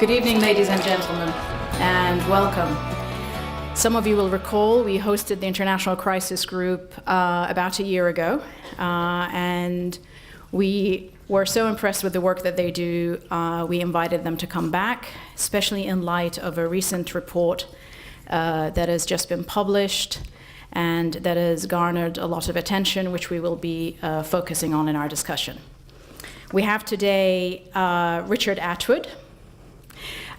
Good evening, ladies and gentlemen, and welcome. Some of you will recall we hosted the International Crisis Group about a year ago, and we were so impressed with the work that they do, we invited them to come back, especially in light of a recent report that has just been published and that has garnered a lot of attention, which we will be focusing on in our discussion. We have today Richard Atwood,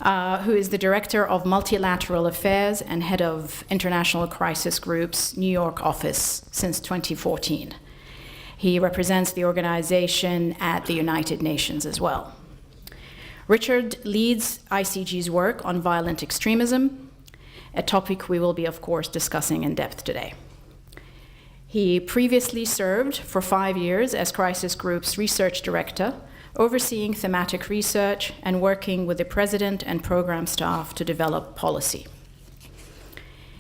who is the Director of Multilateral Affairs and Head of International Crisis Group's New York office since 2014. He represents the organization at the United Nations as well. Richard leads ICG's work on violent extremism, a topic we will be, of course, discussing in depth today. He previously served for 5 years as Crisis Group's Research Director, overseeing thematic research and working with the President and program staff to develop policy.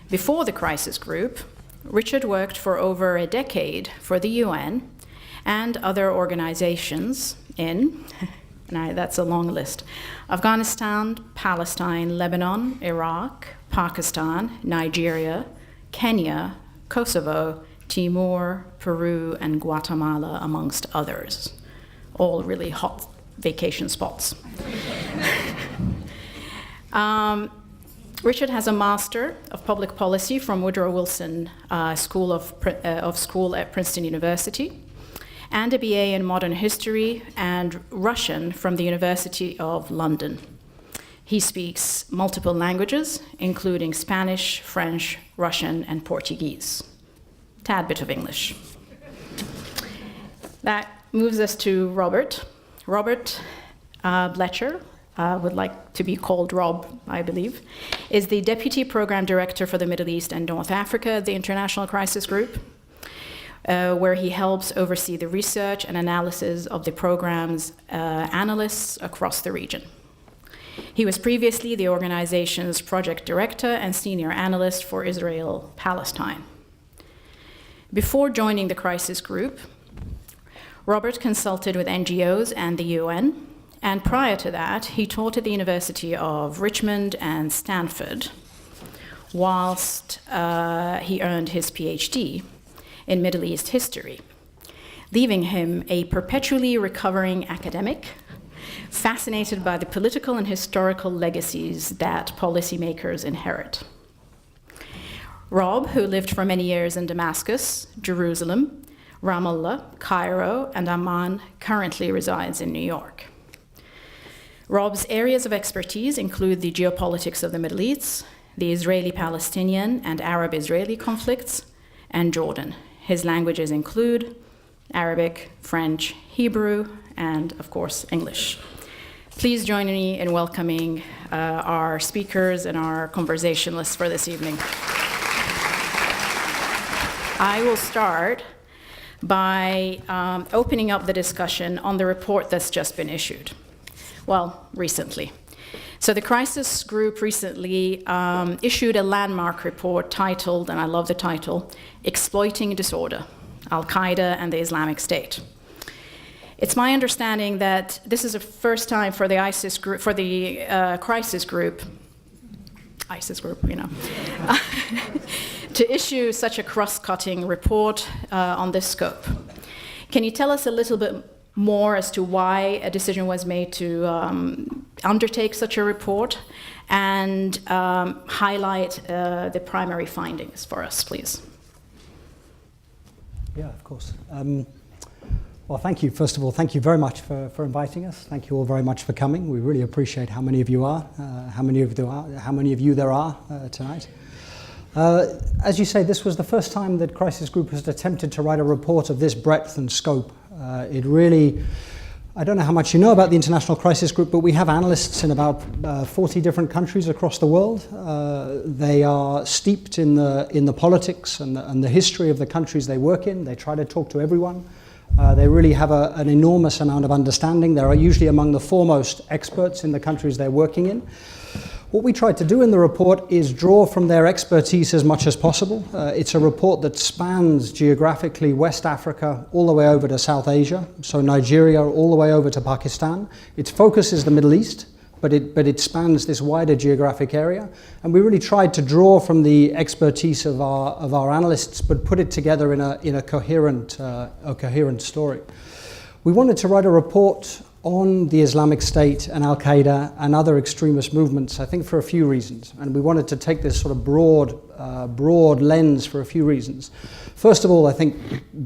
Before the Crisis Group, Richard worked for over a decade for the UN and other organizations in, that's a long list, Afghanistan, Palestine, Lebanon, Iraq, Pakistan, Nigeria, Kenya, Kosovo, Timor, Peru, and Guatemala, amongst others. All really hot vacation spots. Richard has a Master of Public Policy from Woodrow Wilson School at Princeton University, and a BA in Modern History and Russian from the University of London. He speaks multiple languages, including Spanish, French, Russian, and Portuguese. Tad bit of English. That moves us to Robert. Robert Blecher, would like to be called Rob, I believe, is the Deputy Program Director for the Middle East and North Africa at the International Crisis Group, where he helps oversee the research and analysis of the program's analysts across the region. He was previously the organization's Project Director and Senior Analyst for Israel-Palestine. Before joining the Crisis Group, Robert consulted with NGOs and the UN, and prior to that, he taught at the University of Richmond and Stanford, whilst he earned his PhD in Middle East history, leaving him a perpetually recovering academic, fascinated by the political and historical legacies that policymakers inherit. Rob, who lived for many years in Damascus, Jerusalem, Ramallah, Cairo, and Amman, currently resides in New York. Rob's areas of expertise include the geopolitics of the Middle East, the Israeli-Palestinian and Arab-Israeli conflicts, and Jordan. His languages include Arabic, French, Hebrew, and, of course, English. Please join me in welcoming our speakers and our conversationalists for this evening. I will start by opening up the discussion on the report that's just been issued. Well, recently. So the Crisis Group recently issued a landmark report titled, and I love the title, Exploiting Disorder, al-Qaeda and the Islamic State. It's my understanding that this is the first time for the Crisis Group, to issue such a cross-cutting report on this scope. Can you tell us a little bit more as to why a decision was made to undertake such a report and highlight the primary findings for us, please? Yeah, of course. Well, thank you. First of all, thank you very much for inviting us. Thank you all very much for coming. We really appreciate how many of you are, how many of you there are tonight. As you say, this was the first time that Crisis Group has attempted to write a report of this breadth and scope. It really, I don't know how much you know about the International Crisis Group, but we have analysts in about 40 different countries across the world. They are steeped in the politics and the history of the countries they work in. They try to talk to everyone. They really have an enormous amount of understanding. They're usually among the foremost experts in the countries they're working in. What we tried to do in the report is draw from their expertise as much as possible. It's a report that spans geographically West Africa all the way over to South Asia, so Nigeria all the way over to Pakistan. Its focus is the Middle East, but it spans this wider geographic area. And we really tried to draw from the expertise of our analysts, but put it together in a coherent story. We wanted to write a report on the Islamic State and al-Qaeda and other extremist movements, I think for a few reasons. And we wanted to take this sort of broad lens for a few reasons. First of all, I think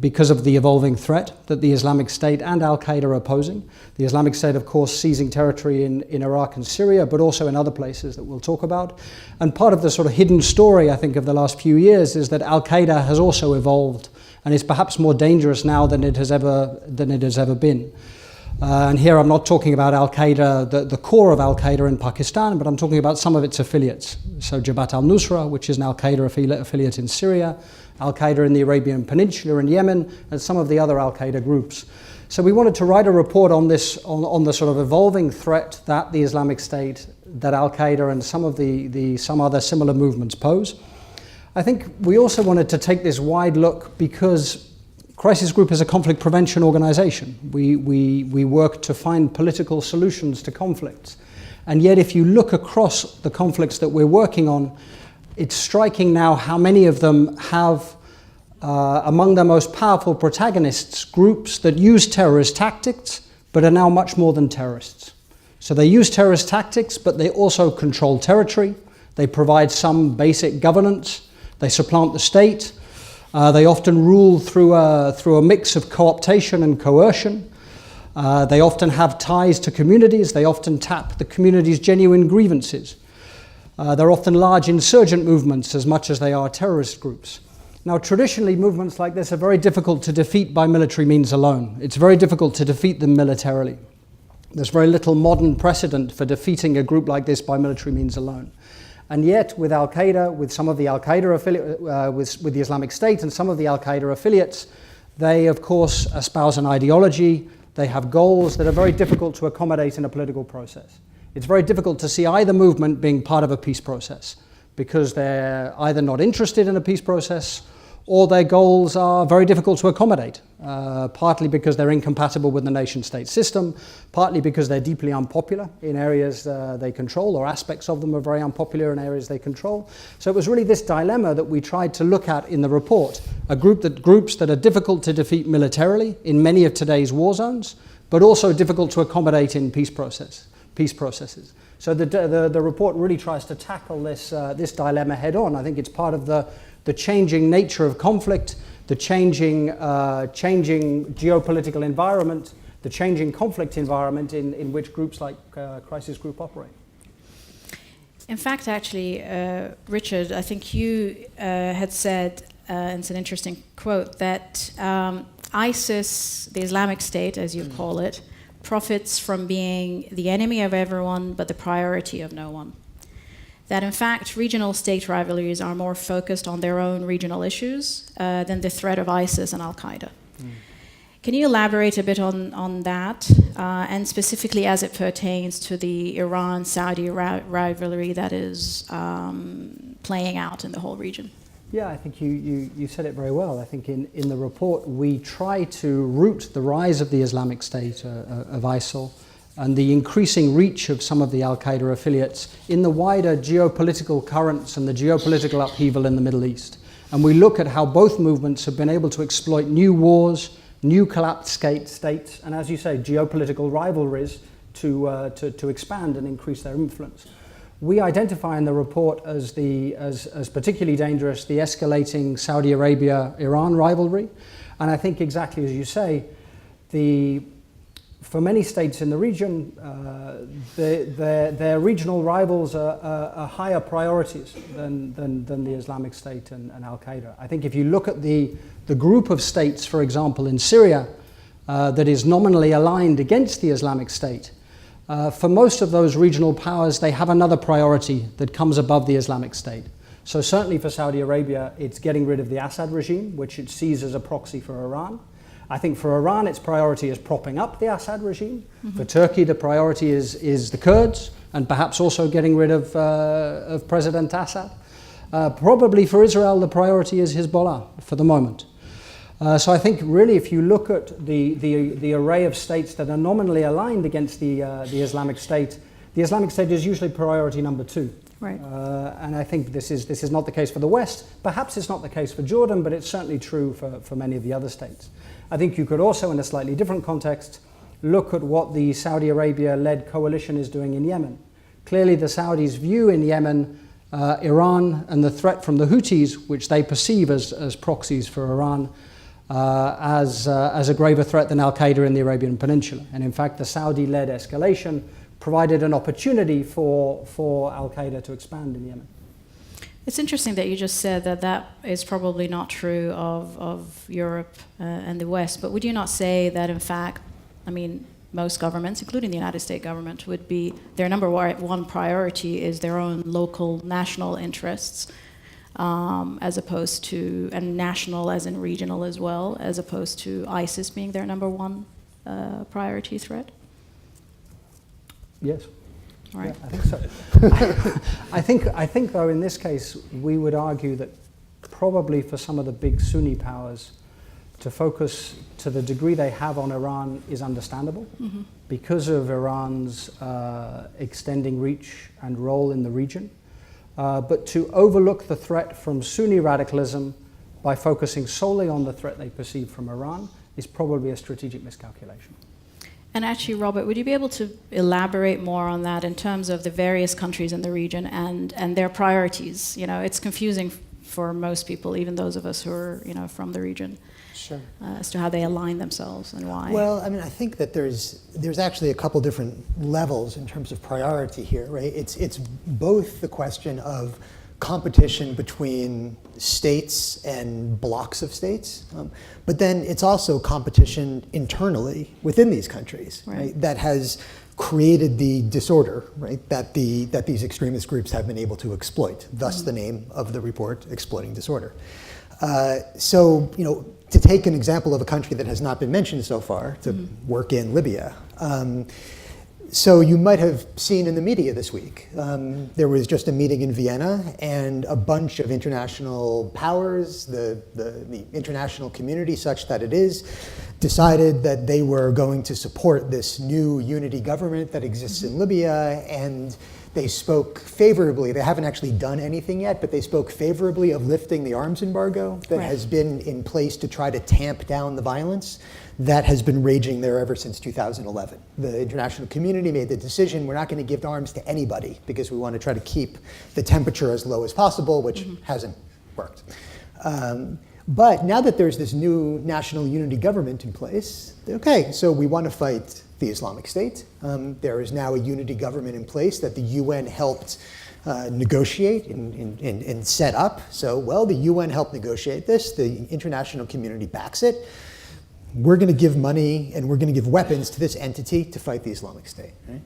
because of the evolving threat that the Islamic State and al-Qaeda are posing. The Islamic State, of course, seizing territory in Iraq and Syria, but also in other places that we'll talk about. And part of the sort of hidden story, I think, of the last few years is that al-Qaeda has also evolved and is perhaps more dangerous now than it has ever been. And here I'm not talking about al-Qaeda, the core of al-Qaeda in Pakistan, but I'm talking about some of its affiliates. So Jabhat al-Nusra, which is an al-Qaeda affiliate in Syria, al-Qaeda in the Arabian Peninsula and Yemen, and some of the other al-Qaeda groups. So we wanted to write a report on this, on the sort of evolving threat that the Islamic State, that al-Qaeda and some of some other similar movements pose. I think we also wanted to take this wide look because Crisis Group is a conflict prevention organization. We work to find political solutions to conflicts. And yet if you look across the conflicts that we're working on, it's striking now how many of them have, among their most powerful protagonists, groups that use terrorist tactics, but are now much more than terrorists. So they use terrorist tactics, but they also control territory. They provide some basic governance. They supplant the state. They often rule through a mix of co-optation and coercion. They often have ties to communities. They often tap the community's genuine grievances. They're often large insurgent movements as much as they are terrorist groups. Now, traditionally, movements like this are very difficult to defeat by military means alone. It's very difficult to defeat them militarily. There's very little modern precedent for defeating a group like this by military means alone. And yet, with al-Qaeda, with some of the al-Qaeda affiliates, with the Islamic State and some of the al-Qaeda affiliates, they, of course, espouse an ideology. They have goals that are very difficult to accommodate in a political process. It's very difficult to see either movement being part of a peace process because they're either not interested in a peace process or their goals are very difficult to accommodate, partly because they're incompatible with the nation-state system, partly because they're deeply unpopular in areas they control, or aspects of them are very unpopular in areas they control. So it was really this dilemma that we tried to look at in the report, groups that are difficult to defeat militarily in many of today's war zones, but also difficult to accommodate in peace processes. So the report really tries to tackle this dilemma head on. I think it's part of the changing nature of conflict, the changing geopolitical environment, the changing conflict environment in which groups like Crisis Group operate. In fact, actually, Richard, I think you had said, and it's an interesting quote, that ISIS, the Islamic State, as you call it, profits from being the enemy of everyone but the priority of no one. That in fact regional state rivalries are more focused on their own regional issues than the threat of ISIS and al-Qaeda. Can you elaborate a bit on that, and specifically as it pertains to the Iran-Saudi rivalry that is playing out in the whole region? Yeah, I think you said it very well. I think in the report we try to root the rise of the Islamic State, of ISIL, and the increasing reach of some of the al-Qaeda affiliates in the wider geopolitical currents and the geopolitical upheaval in the Middle East. And we look at how both movements have been able to exploit new wars, new collapsed states, and as you say, geopolitical rivalries to expand and increase their influence. We identify in the report as particularly dangerous the escalating Saudi Arabia-Iran rivalry. And I think exactly as you say, for many states in the region, their regional rivals are higher priorities than the Islamic State and al-Qaeda. I think if you look at the group of states, for example, in Syria, that is nominally aligned against the Islamic State, for most of those regional powers, they have another priority that comes above the Islamic State. So certainly for Saudi Arabia, it's getting rid of the Assad regime, which it sees as a proxy for Iran. I think for Iran, its priority is propping up the Assad regime. For Turkey, the priority is the Kurds, and perhaps also getting rid of President Assad. Probably for Israel, the priority is Hezbollah for the moment. So I think really if you look at the array of states that are nominally aligned against the Islamic State the Islamic State is usually priority number 2. Right. And I think this is not the case for the West. Perhaps it's not the case for Jordan, but it's certainly true for many of the other states. I think you could also, in a slightly different context, look at what the Saudi Arabia-led coalition is doing in Yemen. Clearly, the Saudis view in Yemen Iran and the threat from the Houthis, which they perceive as proxies for Iran, as a graver threat than al-Qaeda in the Arabian Peninsula. And in fact, the Saudi-led escalation provided an opportunity for al-Qaeda to expand in Yemen. It's interesting that you just said that is probably not true of Europe and the West, but would you not say that, in fact, I mean, most governments, including the United States government, would be their number one priority is their own local national interests, as opposed to, and national as in regional as well, as opposed to ISIS being their number one priority threat? Yes. All right. Yeah, I think so. I think, though, in this case, we would argue that probably for some of the big Sunni powers, to focus to the degree they have on Iran is understandable because of Iran's extending reach and role in the region. But to overlook the threat from Sunni radicalism by focusing solely on the threat they perceive from Iran is probably a strategic miscalculation. And actually, Robert, would you be able to elaborate more on that in terms of the various countries in the region and their priorities? You know, it's confusing for most people, even those of us who are, you know, from the region. Sure. As to how they align themselves and why. Well, I mean, I think that there's actually a couple different levels in terms of priority here, right? It's both the question of competition between states and blocks of states, but then it's also competition internally within these countries, right? That has created the disorder, right? That these extremist groups have been able to exploit. Thus, the name of the report, Exploiting Disorder. So, you know, to take an example of a country that has not been mentioned so far, to work in Libya. So you might have seen in the media this week, there was just a meeting in Vienna and a bunch of international powers, the international community such that it is, decided that they were going to support this new unity government that exists in Libya, and they spoke favorably. They haven't actually done anything yet, but they spoke favorably of lifting the arms embargo that has been in place to try to tamp down the violence that has been raging there ever since 2011. The international community made the decision, we're not going to give arms to anybody because we want to try to keep the temperature as low as possible, which hasn't worked. But now that there's this new national unity government in place, okay, so we want to fight the Islamic State. There is now a unity government in place that the UN helped negotiate and set up. So, well, the UN helped negotiate this. The international community backs it. We're going to give money and we're going to give weapons to this entity to fight the Islamic State. Right?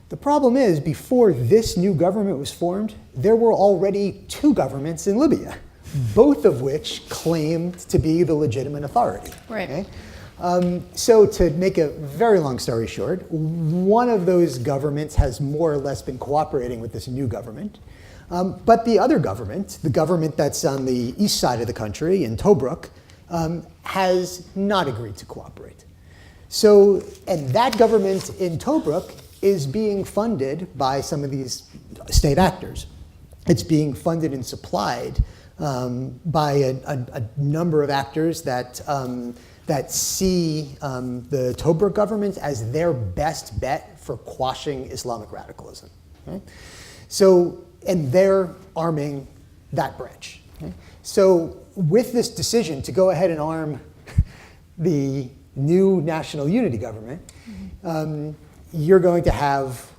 The problem is, before this new government was formed, there were already 2 governments in Libya, both of which claimed to be the legitimate authority. Right. Okay? So to make a very long story short, one of those governments has more or less been cooperating with this new government. But the other government, the government that's on the east side of the country in Tobruk, has not agreed to cooperate. So, and that government in Tobruk is being funded by some of these state actors. It's being funded and supplied by a number of actors that see the Tobruk government as their best bet for quashing Islamic radicalism. Okay? So, and they're arming that branch. Okay? So with this decision to go ahead and arm the new national unity government, you're going to have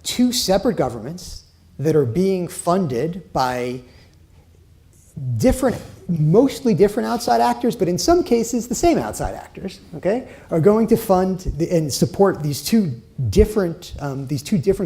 2 separate governments that are being funded by mostly different outside actors, but in some cases the same outside actors, okay, are going to fund and support these two different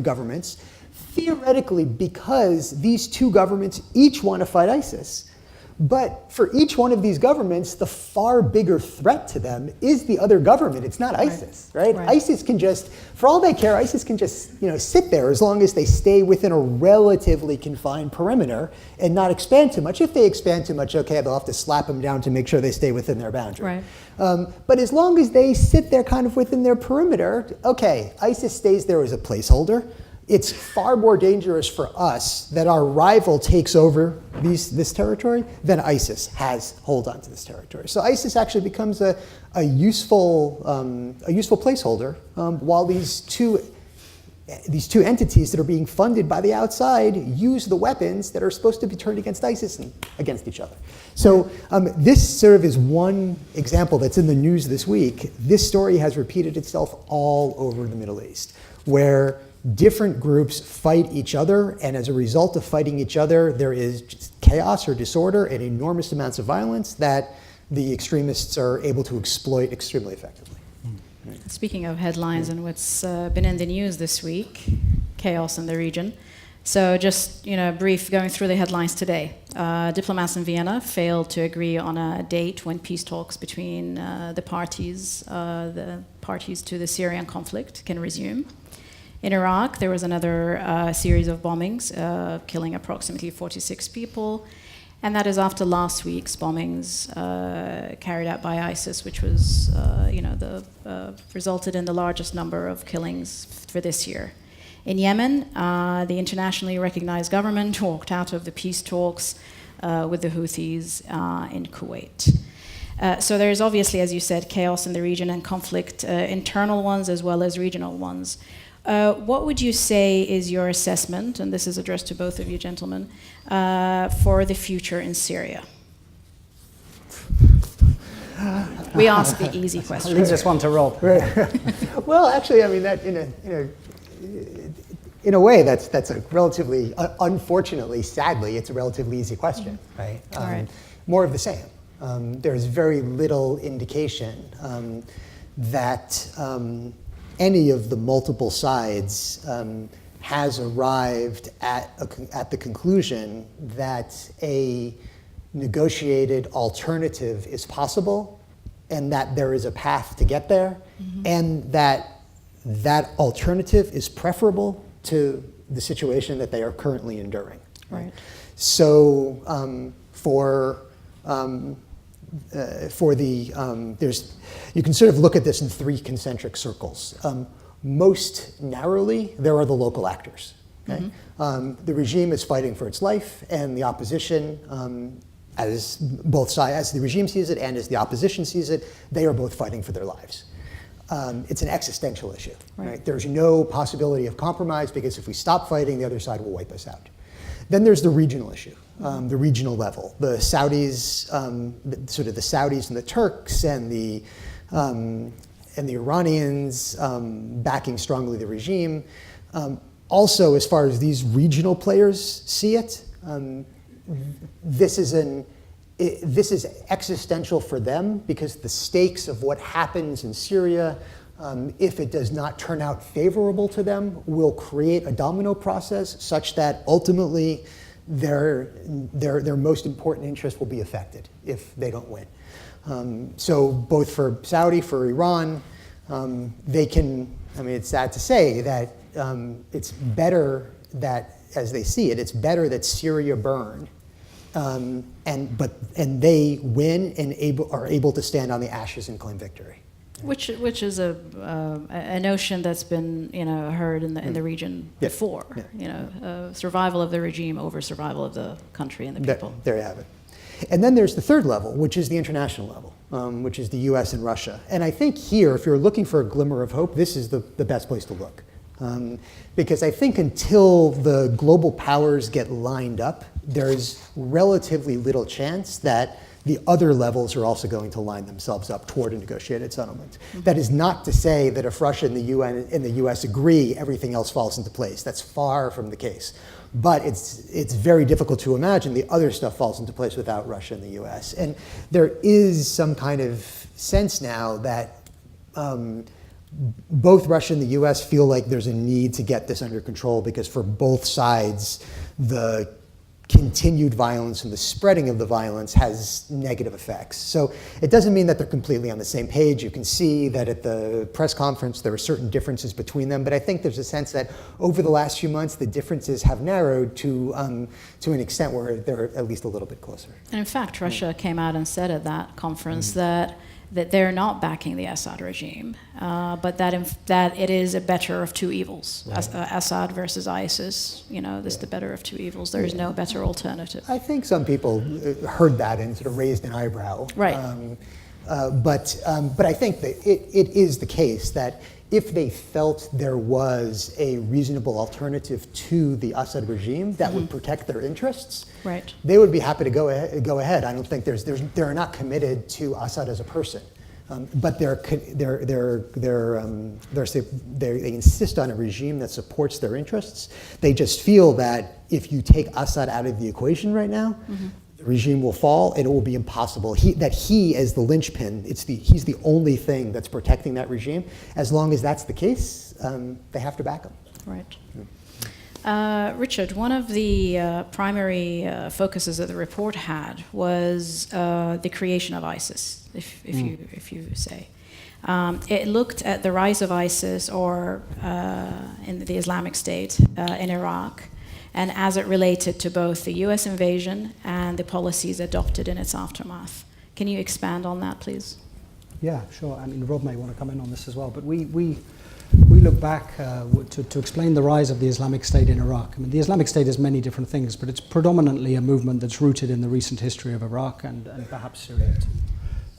governments, theoretically because these 2 governments each want to fight ISIS. But for each one of these governments, the far bigger threat to them is the other government. It's not ISIS, right? ISIS can just, for all they care, ISIS can just, sit there as long as they stay within a relatively confined perimeter and not expand too much. If they expand too much, okay, they'll have to slap them down to make sure they stay within their boundary. Right. But as long as they sit there kind of within their perimeter, okay, ISIS stays there as a placeholder. it's far more dangerous for us that our rival takes over this territory than ISIS has hold on to this territory. So ISIS actually becomes a useful placeholder while these two entities that are being funded by the outside use the weapons that are supposed to be turned against ISIS and against each other. So this sort of is one example that's in the news this week. This story has repeated itself all over the Middle East, where different groups fight each other, and as a result of fighting each other, there is just chaos or disorder and enormous amounts of violence that the extremists are able to exploit extremely effectively. Speaking of headlines and what's been in the news this week, chaos in the region. So just, brief going through the headlines today. Diplomats in Vienna failed to agree on a date when peace talks between the parties to the Syrian conflict can resume. In Iraq, there was another series of bombings, killing approximately 46 people. And that is after last week's bombings carried out by ISIS, which was, resulted in the largest number of killings for this year. In Yemen, the internationally recognized government walked out of the peace talks with the Houthis in Kuwait. So there's obviously, as you said, chaos in the region and conflict, internal ones as well as regional ones. What would you say is your assessment, and this is addressed to both of you gentlemen, for the future in Syria? We ask the easy questions. Leave this one to Rob. Well, actually, I mean, that in a way, that's a relatively, unfortunately, sadly, it's a relatively easy question, right? Right. More of the same. There's very little indication that any of the multiple sides has arrived at the conclusion that a negotiated alternative is possible, and that there is a path to get there, and that alternative is preferable to the situation that they are currently enduring. Right. So you can sort of look at this in three concentric circles. Most narrowly, there are the local actors. Okay? The regime is fighting for its life, and the opposition, as both sides, as the regime sees it and as the opposition sees it, they are both fighting for their lives. It's an existential issue. Right? There's no possibility of compromise, because if we stop fighting, the other side will wipe us out. Then there's the regional issue, the regional level. The Saudis, sort of the Saudis and the Turks and the Iranians backing strongly the regime. Also, as far as these regional players see it, this is existential for them, because the stakes of what happens in Syria, if it does not turn out favorable to them, will create a domino process such that ultimately their most important interests will be affected if they don't win. So both for Saudi, for Iran, it's sad to say that it's better that, as they see it, it's better that Syria burn, and they win and are able to stand on the ashes and claim victory. Which is a notion that's been heard in the region before. Survival of the regime over survival of the country and the people. There you have it. And then there's the third level, which is the international level, which is the U.S. and Russia. And I think here, if you're looking for a glimmer of hope, this is the best place to look, because I think until the global powers get lined up, there's relatively little chance that the other levels are also going to line themselves up toward a negotiated settlement. That is not to say that if Russia and the UN and the US agree, everything else falls into place. That's far from the case. But it's very difficult to imagine the other stuff falls into place without Russia and the US. And there is some kind of sense now that both Russia and the US feel like there's a need to get this under control, because for both sides, the continued violence and the spreading of the violence has negative effects. So it doesn't mean that they're completely on the same page. You can see that at the press conference there are certain differences between them, but I think there's a sense that over the last few months the differences have narrowed to an extent where they're at least a little bit closer. And in fact, Russia came out and said at that conference that that they're not backing the Assad regime, but that it is a better of two evils. Right. Assad versus ISIS, this is the better of two evils. There is no better alternative. I think some people heard that and sort of raised an eyebrow. Right. But I think that it is the case that if they felt there was a reasonable alternative to the Assad regime that would protect their interests, right, they would be happy to go ahead. I don't think they're not committed to Assad as a person, but they insist on a regime that supports their interests. They just feel that if you take Assad out of the equation right now, the regime will fall and it will be impossible. He as the linchpin, he's the only thing that's protecting that regime. As long as that's the case, they have to back him. Right. Richard, one of the primary focuses that the report had was the creation of ISIS, if you say. It looked at the rise of ISIS or in the Islamic State in Iraq, and as it related to both the US invasion and the policies adopted in its aftermath. Can you expand on that, please? Yeah, sure. I mean, Rob may want to come in on this as well, but we look back to explain the rise of the Islamic State in Iraq. I mean, the Islamic State is many different things, but it's predominantly a movement that's rooted in the recent history of Iraq and perhaps Syria too.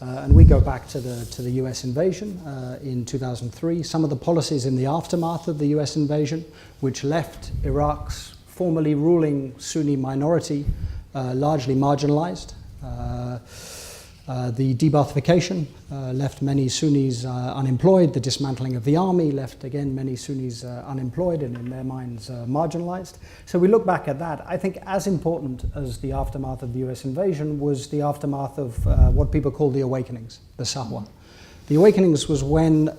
And we go back to the US invasion in 2003. Some of the policies in the aftermath of the US invasion, which left Iraq's formerly ruling Sunni minority largely marginalized. The de-Baathification left many Sunnis unemployed. The dismantling of the army left, again, many Sunnis unemployed and in their minds marginalized. So we look back at that. I think as important as the aftermath of the US invasion was the aftermath of what people call the awakenings, the Sahwa. The awakenings was when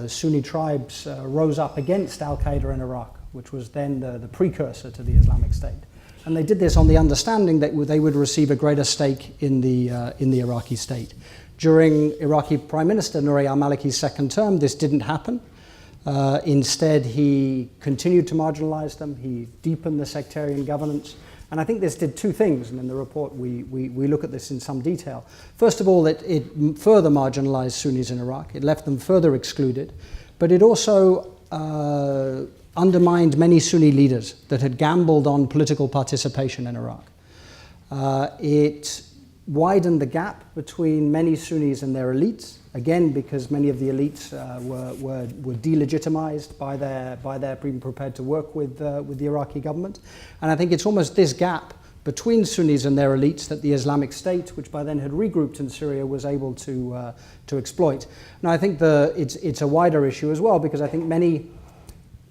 Sunni tribes rose up against al-Qaeda in Iraq, which was then the precursor to the Islamic State. And they did this on the understanding that they would receive a greater stake in the Iraqi state. During Iraqi Prime Minister Nouri al-Maliki's second term, this didn't happen. Instead, he continued to marginalize them. He deepened the sectarian governance. And I think this did two things, and in the report we look at this in some detail. First of all, it further marginalized Sunnis in Iraq. It left them further excluded. But it also undermined many Sunni leaders that had gambled on political participation in Iraq. It widened the gap between many Sunnis and their elites, again because many of the elites were delegitimized by their being prepared to work with the Iraqi government. And I think it's almost this gap between Sunnis and their elites that the Islamic State, which by then had regrouped in Syria, was able to exploit. Now I think it's a wider issue as well, because I think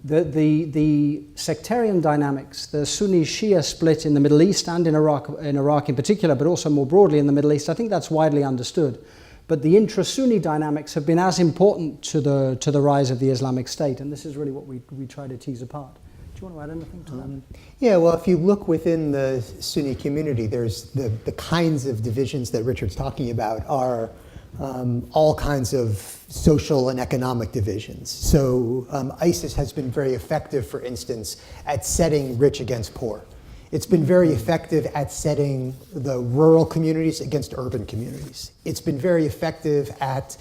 the sectarian dynamics, the Sunni-Shia split in the Middle East and in Iraq in particular, but also more broadly in the Middle East, I think that's widely understood. But the intra-Sunni dynamics have been as important to the rise of the Islamic State, and this is really what we try to tease apart. Do you want to add anything to that? Yeah, well, if you look within the Sunni community, there's the kinds of divisions that Richard's talking about are all kinds of social and economic divisions. So ISIS has been very effective, for instance, at setting rich against poor. It's been very effective at setting the rural communities against urban communities. It's been very effective at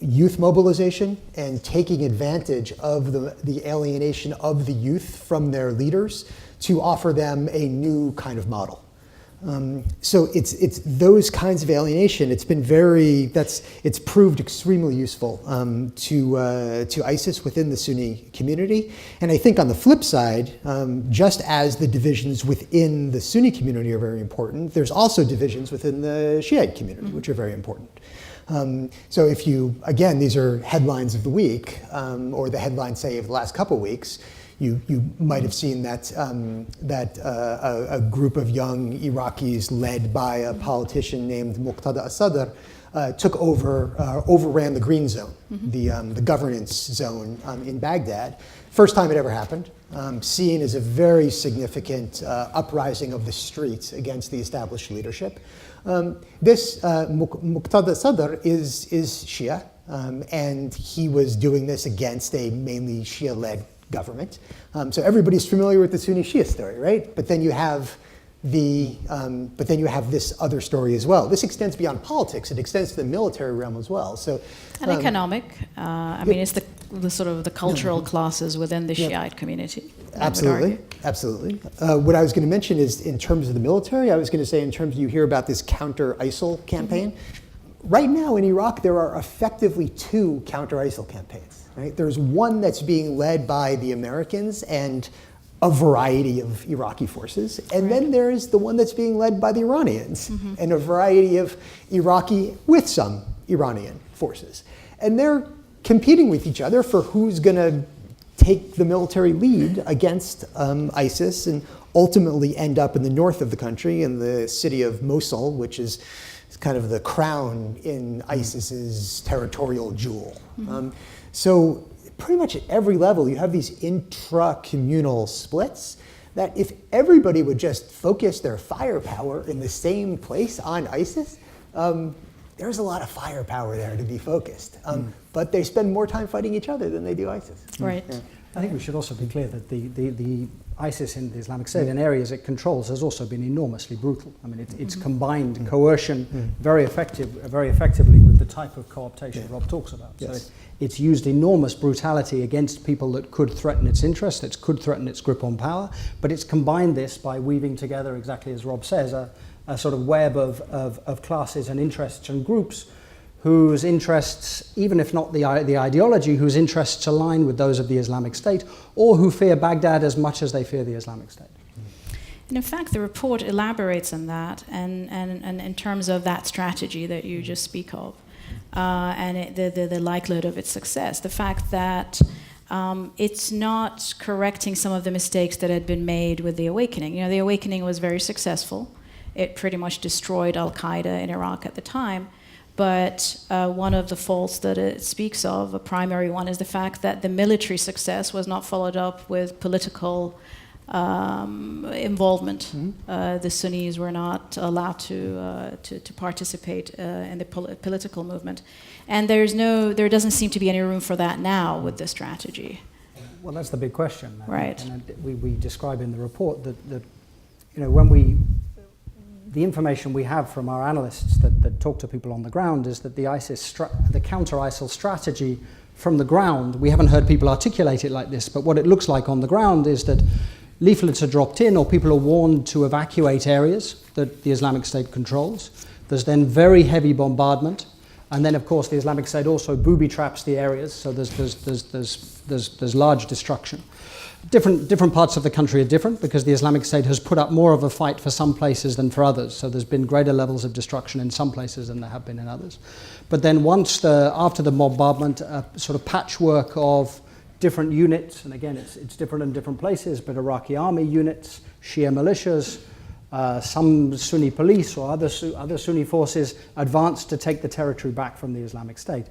youth mobilization and taking advantage of the alienation of the youth from their leaders to offer them a new kind of model. So it's those kinds of alienation. It's proved extremely useful to ISIS within the Sunni community. And I think on the flip side, just as the divisions within the Sunni community are very important, there's also divisions within the Shiite community, which are very important. So if again, these are headlines of the week, or the headlines, say, of the last couple of weeks. You might have seen that a group of young Iraqis led by a politician named Muqtada al-Sadr overran the Green Zone, the governance zone in Baghdad. First time it ever happened. Seen as a very significant uprising of the streets against the established leadership. This Muqtada al-Sadr is Shia, and he was doing this against a mainly Shia-led government. So everybody's familiar with the Sunni Shia story, right? But then you have But then you have this other story as well. This extends beyond politics. It extends to the military realm as well. So, and economic. I mean, it's the sort of the cultural classes within the Shiite community. Absolutely, absolutely. What I was going to mention is, in terms of the military, I was going to say in terms of, you hear about this counter-ISIL campaign. Right now in Iraq, there are effectively 2 counter-ISIL campaigns. Right? There's one that's being led by the Americans and a variety of Iraqi forces. And then there's the one that's being led by the Iranians and a variety of Iraqi with some Iranian forces. And they're competing with each other for who's going to take the military lead against ISIS and ultimately end up in the north of the country in the city of Mosul, which is kind of the crown in ISIS's territorial jewel. So pretty much at every level, you have these intra-communal splits that if everybody would just focus their firepower in the same place on ISIS, there's a lot of firepower there to be focused. But they spend more time fighting each other than they do ISIS. Right. Yeah. I think we should also be clear that the ISIS in the Islamic State and areas it controls has also been enormously brutal. I mean, it's combined coercion very effectively with the type of co-optation Rob talks about. Yes. So it's used enormous brutality against people that could threaten its interests, that could threaten its grip on power, but it's combined this by weaving together, exactly as Rob says, a sort of web of classes and interests and groups whose interests, even if not the ideology, whose interests align with those of the Islamic State, or who fear Baghdad as much as they fear the Islamic State. And in fact, the report elaborates on that, and in terms of that strategy that you just speak of, and the likelihood of its success. The fact that it's not correcting some of the mistakes that had been made with the awakening. You know, the awakening was very successful. It pretty much destroyed al-Qaeda in Iraq at the time. But one of the faults that it speaks of, a primary one, is the fact that the military success was not followed up with political involvement. The Sunnis were not allowed to participate in the political movement. And there doesn't seem to be any room for that now with this strategy. Well, that's the big question. Right. And we describe in the report that you know, the information we have from our analysts that talk to people on the ground is that the counter-ISIL strategy from the ground, we haven't heard people articulate it like this, but what it looks like on the ground is that leaflets are dropped in or people are warned to evacuate areas that the Islamic State controls. There's then very heavy bombardment. And then, of course, the Islamic State also booby traps the areas, so there's large destruction. Different parts of the country are different because the Islamic State has put up more of a fight for some places than for others. So there's been greater levels of destruction in some places than there have been in others. But then after the bombardment, a sort of patchwork of different units, and again, it's different in different places, but Iraqi army units, Shia militias, some Sunni police or other Sunni forces advanced to take the territory back from the Islamic State.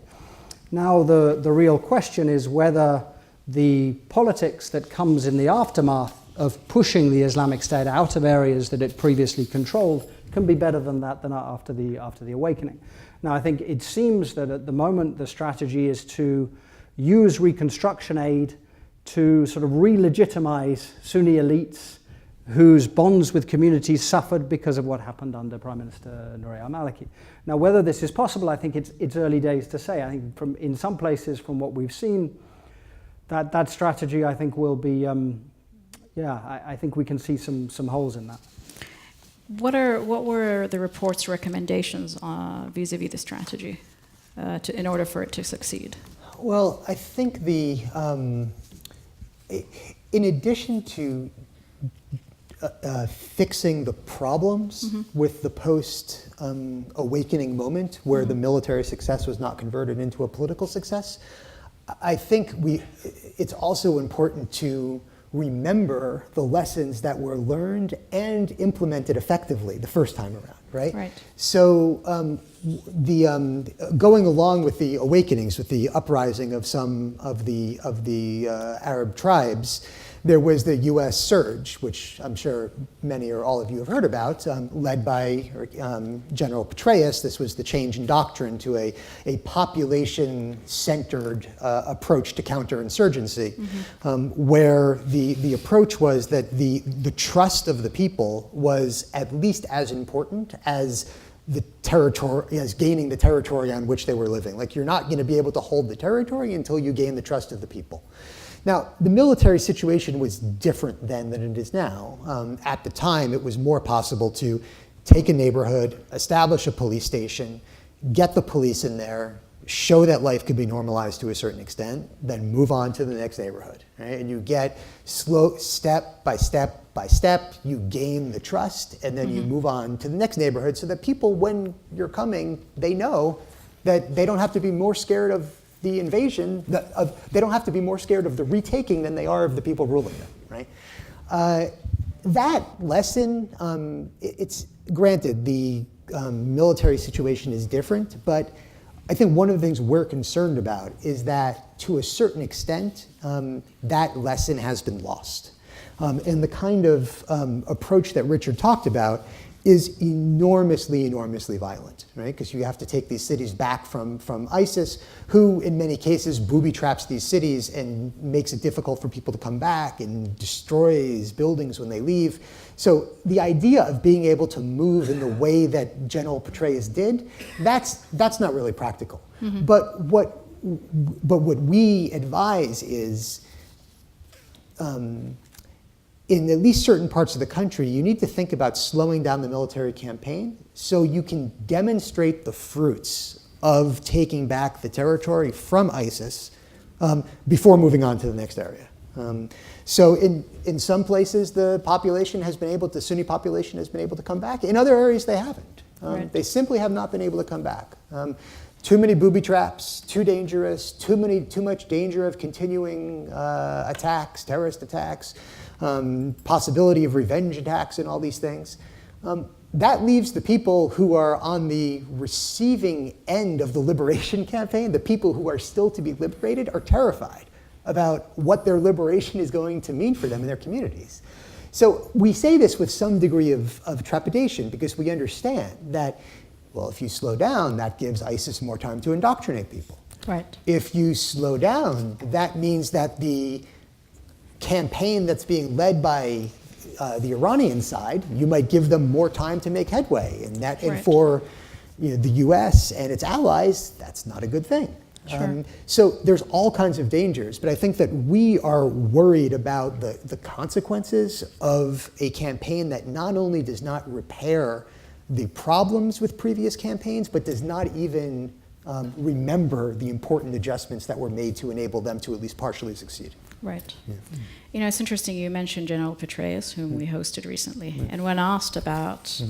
Now the real question is whether the politics that comes in the aftermath of pushing the Islamic State out of areas that it previously controlled can be better than after the awakening. Now, I think it seems that at the moment the strategy is to use reconstruction aid to sort of re-legitimize Sunni elites whose bonds with communities suffered because of what happened under Prime Minister Nouri al-Maliki. Now, whether this is possible, I think it's early days to say. I think in some places, from what we've seen, that strategy, I think, will be, I think we can see some holes in that. What were the report's recommendations vis-a-vis the strategy in order for it to succeed? Well, I think in addition to fixing the problems with the post-awakening moment where the military success was not converted into a political success, I think it's also important to remember the lessons that were learned and implemented effectively the first time around. right? Right. So going along with the awakenings, with the uprising of some of the Arab tribes, there was the U.S. surge, which I'm sure many or all of you have heard about, led by General Petraeus. This was the change in doctrine to a population-centered approach to counterinsurgency, where the approach was that the trust of the people was at least as important as gaining the territory on which they were living. Like, you're not going to be able to hold the territory until you gain the trust of the people. Now, the military situation was different then than it is now. At the time, it was more possible to take a neighborhood, establish a police station, get the police in there, show that life could be normalized to a certain extent, then move on to the next neighborhood, right? And you get slow, step by step by step, you gain the trust, and then you move on to the next neighborhood so that people, when you're coming, they know that they don't have to be more scared of the invasion, they don't have to be more scared of the retaking than they are of the people ruling them, right? That lesson, it's granted, the military situation is different, but I think one of the things we're concerned about is that, to a certain extent, that lesson has been lost. And the kind of approach that Richard talked about is enormously, enormously violent, right? Because you have to take these cities back from ISIS, who in many cases booby traps these cities and makes it difficult for people to come back and destroys buildings when they leave. So the idea of being able to move in the way that General Petraeus did, that's not really practical. But what we advise is, in at least certain parts of the country, you need to think about slowing down the military campaign so you can demonstrate the fruits of taking back the territory from ISIS before moving on to the next area. So in some places, the population has been able to, Sunni population has been able to come back. In other areas, they haven't. Right. They simply have not been able to come back. Too many booby traps, too dangerous, too much danger of continuing attacks, terrorist attacks, possibility of revenge attacks and all these things. That leaves the people who are on the receiving end of the liberation campaign, the people who are still to be liberated, are terrified about what their liberation is going to mean for them in their communities. So we say this with some degree of trepidation because we understand that, well, if you slow down, that gives ISIS more time to indoctrinate people. Right. If you slow down, that means that the campaign that's being led by the Iranian side, you might give them more time to make headway. And that, and for the US and its allies, that's not a good thing. Sure. So there's all kinds of dangers, but I think that we are worried about the consequences of a campaign that not only does not repair the problems with previous campaigns, but does not even remember the important adjustments that were made to enable them to at least partially succeed. Right. You know, it's interesting you mentioned General Petraeus, whom we hosted recently, and when asked about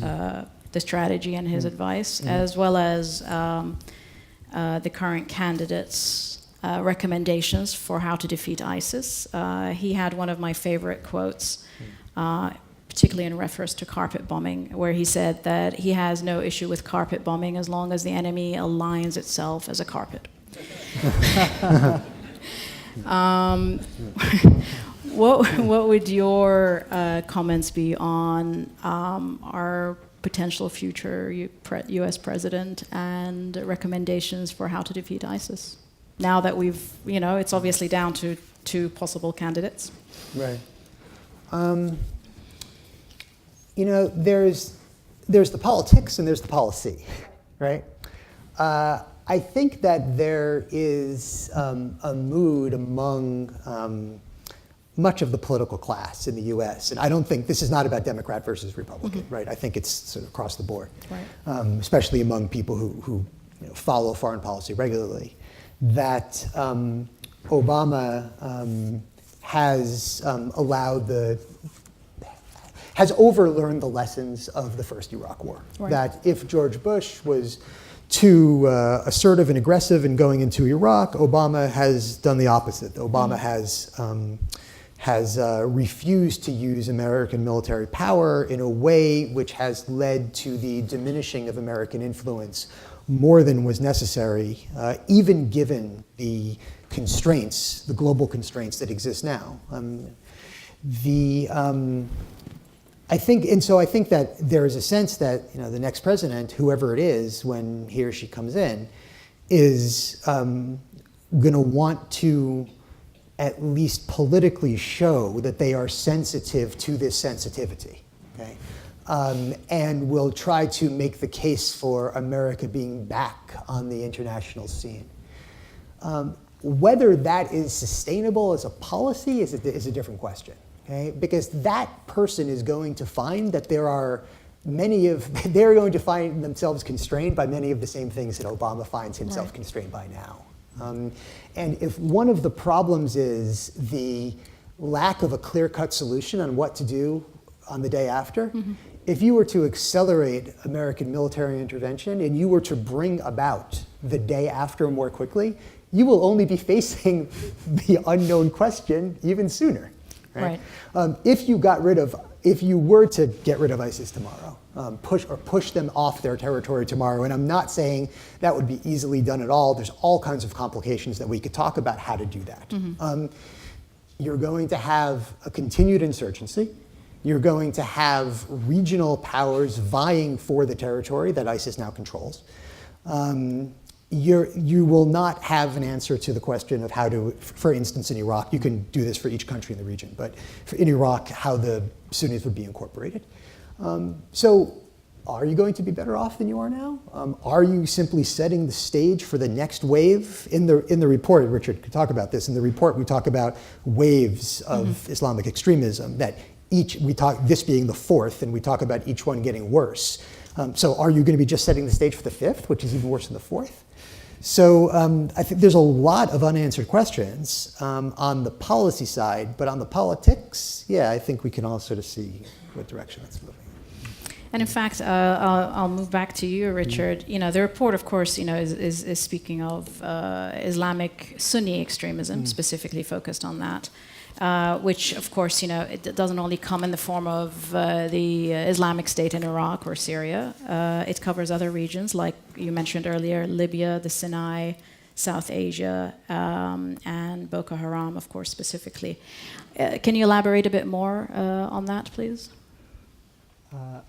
the strategy and his advice, as well as the current candidates' recommendations for how to defeat ISIS, he had one of my favorite quotes, particularly in reference to carpet bombing, where he said that he has no issue with carpet bombing as long as the enemy aligns itself as a carpet. What would your comments be on our potential future U.S. president and recommendations for how to defeat ISIS? Now that we've, it's obviously down to two possible candidates. Right. There's the politics and there's the policy, right? I think that there is a mood among much of the political class in the U.S., and I don't think this is not about Democrat versus Republican, right? I think it's sort of across the board, right. Especially among people who follow foreign policy regularly, that Obama has has overlearned the lessons of the first Iraq War. Right. That if George Bush was too assertive and aggressive in going into Iraq, Obama has done the opposite. Obama has has refused to use American military power in a way which has led to the diminishing of American influence more than was necessary, even given the constraints, the global constraints that exist now. I think that there is a sense that the next president, whoever it is, when he or she comes in, is going to want to at least politically show that they are sensitive to this sensitivity, okay? And will try to make the case for America being back on the international scene. Whether that is sustainable as a policy is a different question, okay? Because that person is going to find that they're going to find themselves constrained by many of the same things that Obama finds himself constrained by now. And if one of the problems is the lack of a clear-cut solution on what to do on the day after, if you were to accelerate American military intervention and you were to bring about the day after more quickly, you will only be facing the unknown question even sooner. Right? If you were to get rid of ISIS tomorrow, push them off their territory tomorrow, and I'm not saying that would be easily done at all. There's all kinds of complications that we could talk about how to do that. You're going to have a continued insurgency. You're going to have regional powers vying for the territory that ISIS now controls. You will not have an answer to the question of how to, for instance, in Iraq, you can do this for each country in the region, but in Iraq, how the Sunnis would be incorporated. So are you going to be better off than you are now? Are you simply setting the stage for the next wave? In the report, Richard could talk about this, in the report we talk about waves of Islamic extremism, that this being the fourth, and we talk about each one getting worse. So are you going to be just setting the stage for the fifth, which is even worse than the fourth? So I think there's a lot of unanswered questions on the policy side, but on the politics, yeah, I think we can all sort of see what direction it's moving. And in fact, I'll move back to you, Richard. The report, of course, is speaking of Islamic Sunni extremism, specifically focused on that. Which, of course, it doesn't only come in the form of the Islamic State in Iraq or Syria. It covers other regions, like you mentioned earlier, Libya, the Sinai, South Asia, and Boko Haram, of course, specifically. Can you elaborate a bit more on that, please?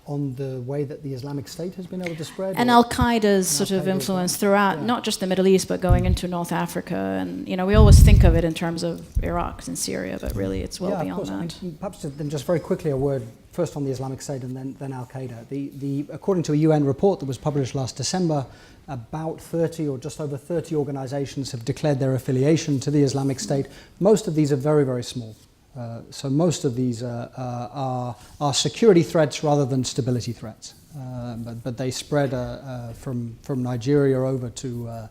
On the way that the Islamic State has been able to spread? And al-Qaeda's sort of influence throughout, not just the Middle East, but going into North Africa. And, we always think of it in terms of Iraq and Syria, but really it's well beyond that. Perhaps then just very quickly a word first on the Islamic State and then al-Qaeda. According to a UN report that was published last December, about 30 or just over 30 organizations have declared their affiliation to the Islamic State. Most of these are very, very small. So most of these are security threats rather than stability threats. But they spread from Nigeria over to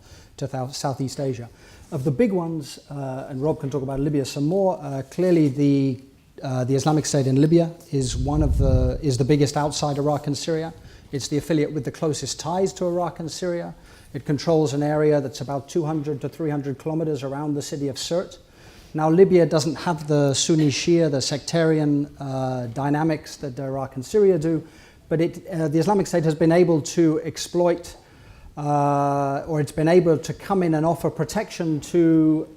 Southeast Asia. Of the big ones, and Rob can talk about Libya some more, clearly the Islamic State in Libya is the biggest outside Iraq and Syria. It's the affiliate with the closest ties to Iraq and Syria. It controls an area that's about 200 to 300 kilometers around the city of Sirte. Now, Libya doesn't have the Sunni Shia, the sectarian dynamics that Iraq and Syria do, but the Islamic State has been able to exploit, or it's been able to come in and offer protection to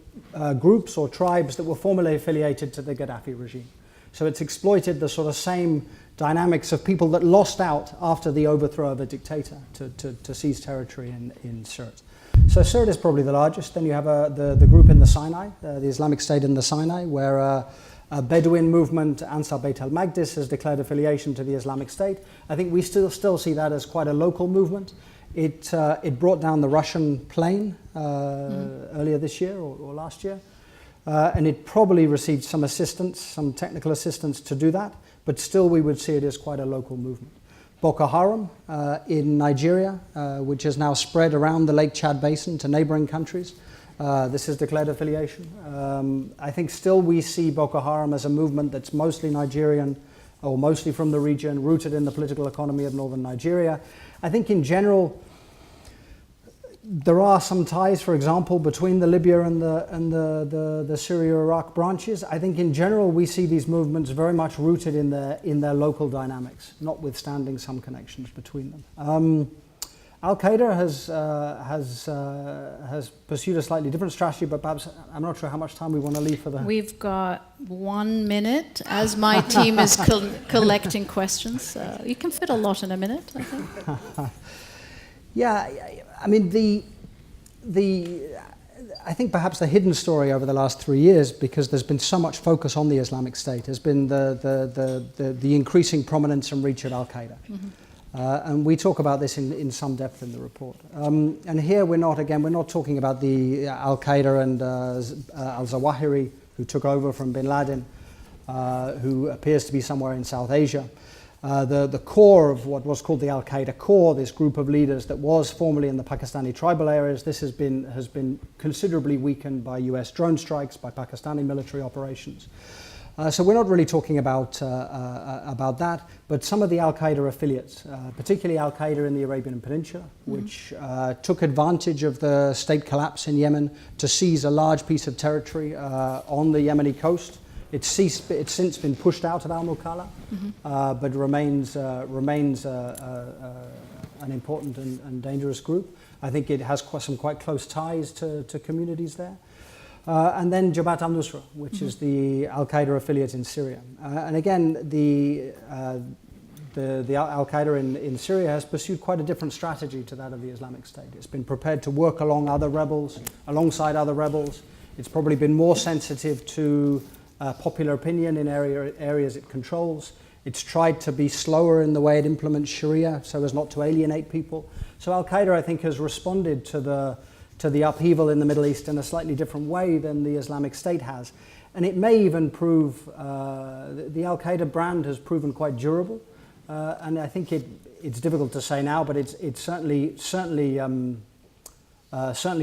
groups or tribes that were formerly affiliated to the Gaddafi regime. So it's exploited the sort of same dynamics of people that lost out after the overthrow of a dictator to seize territory in Sirte. So Sirte is probably the largest. Then you have the group in the Sinai, the Islamic State in the Sinai, where a Bedouin movement, Ansar Beit al-Maqdis, has declared affiliation to the Islamic State. I think we still see that as quite a local movement. It brought down the Russian plane earlier this year or last year, and it probably received some assistance, some technical assistance to do that, but still we would see it as quite a local movement. Boko Haram in Nigeria, which has now spread around the Lake Chad Basin to neighboring countries. This is declared affiliation. I think still we see Boko Haram as a movement that's mostly Nigerian or mostly from the region, rooted in the political economy of northern Nigeria. I think in general, there are some ties, for example, between the Libya and the Syria-Iraq branches. I think in general we see these movements very much rooted in their local dynamics, notwithstanding some connections between them. Al-Qaeda has pursued a slightly different strategy, but perhaps I'm not sure how much time we want to leave for the... We've got 1 minute as my team is collecting questions. You can fit a lot in a minute, I think. Yeah, I mean, I think perhaps the hidden story over the last 3 years, because there's been so much focus on the Islamic State, has been the increasing prominence and reach of al-Qaeda. Mm-hmm. And we talk about this in some depth in the report. And here we're not talking about the al-Qaeda and al-Zawahiri, who took over from bin Laden, who appears to be somewhere in South Asia. The core of what was called the al-Qaeda core, this group of leaders that was formerly in the Pakistani tribal areas, this has been considerably weakened by US drone strikes, by Pakistani military operations. So we're not really talking about that, but some of the al-Qaeda affiliates, particularly al-Qaeda in the Arabian Peninsula, which took advantage of the state collapse in Yemen to seize a large piece of territory on the Yemeni coast. It's since been pushed out of al-Mukalla, but remains an important and dangerous group. I think it has some quite close ties to communities there. And then Jabhat al-Nusra, which is the al-Qaeda affiliate in Syria. And again, the al-Qaeda in Syria has pursued quite a different strategy to that of the Islamic State. It's been prepared to work alongside other rebels. It's probably been more sensitive to popular opinion in areas it controls. It's tried to be slower in the way it implements Sharia so as not to alienate people. So al-Qaeda, I think, has responded to the upheaval in the Middle East in a slightly different way than the Islamic State has. And it may even prove, the al-Qaeda brand has proven quite durable. And I think it's difficult to say now, but it's certainly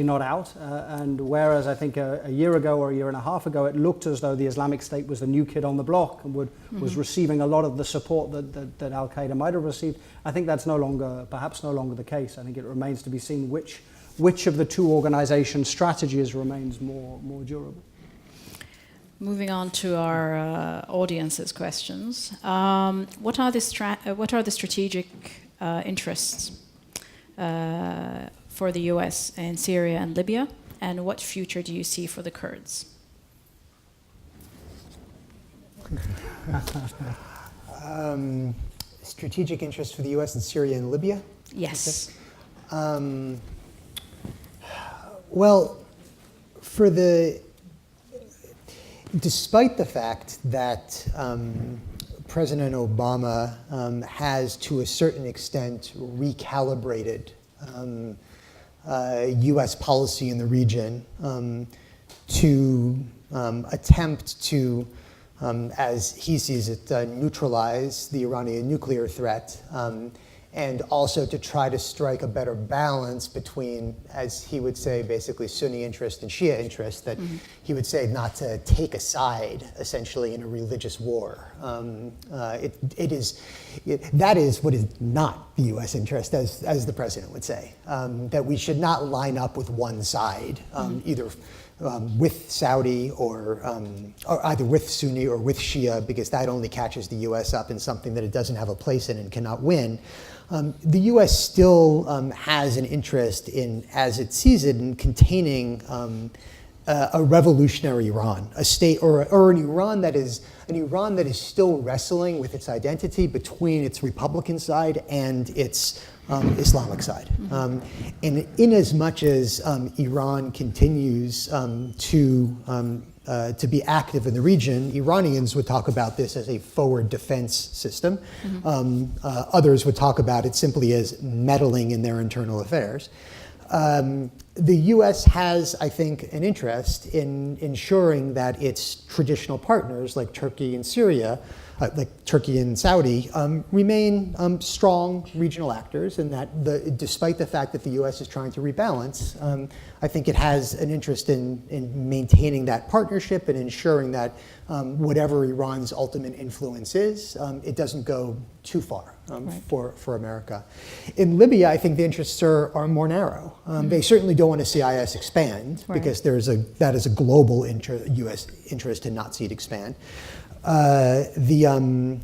not out. And whereas I think a year ago or a year and a half ago, it looked as though the Islamic State was the new kid on the block and was receiving a lot of the support that al-Qaeda might have received, I think that's perhaps no longer the case. I think it remains to be seen which of the two organizations' strategies remains more durable. Moving on to our audience's questions. What are the strategic interests for the US in Syria and Libya, and what future do you see for the Kurds? Strategic interest for the US in Syria and Libya? Yes. Okay. Despite the fact that President Obama has, to a certain extent, recalibrated U.S. policy in the region to attempt to, as he sees it, neutralize the Iranian nuclear threat, and also to try to strike a better balance between, as he would say, basically Sunni interest and Shia interest, that he would say not to take a side, essentially, in a religious war. That is what is not the U.S. interest, as the president would say, that we should not line up with one side, either with Saudi or either with Sunni or with Shia, because that only catches the U.S. up in something that it doesn't have a place in and cannot win. The U.S. still has an interest in, as it sees it, in containing a revolutionary Iran, a state or an Iran that is still wrestling with its identity between its Republican side and its Islamic side. And in as much as Iran continues to be active in the region, Iranians would talk about this as a forward defense system. Others would talk about it simply as meddling in their internal affairs. the U.S. has, I think, an interest in ensuring that its traditional partners, like Turkey and Syria, like Turkey and Saudi, remain strong regional actors, and that despite the fact that the U.S. is trying to rebalance, I think it has an interest in maintaining that partnership and ensuring that whatever Iran's ultimate influence is, it doesn't go too far for America. In Libya, I think the interests are more narrow. They certainly don't want to see IS expand, because that is a global U.S. interest to not see it expand. And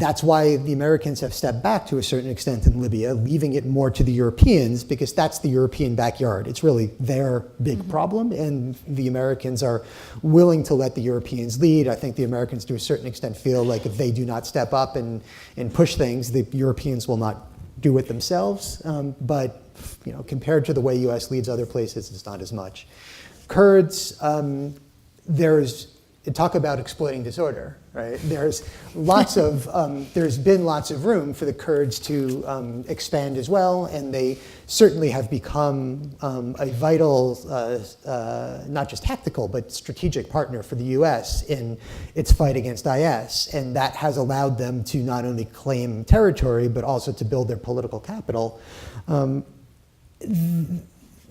that's why the Americans have stepped back to a certain extent in Libya, leaving it more to the Europeans, because that's the European backyard. It's really their big problem, and the Americans are willing to let the Europeans lead. I think the Americans, to a certain extent, feel like if they do not step up and push things, the Europeans will not do it themselves. But compared to the way U.S. leads other places, it's not as much. Kurds, talk about exploiting disorder, right? There's been lots of room for the Kurds to expand as well, and they certainly have become a vital, not just tactical, but strategic partner for the U.S. in its fight against IS, and that has allowed them to not only claim territory, but also to build their political capital.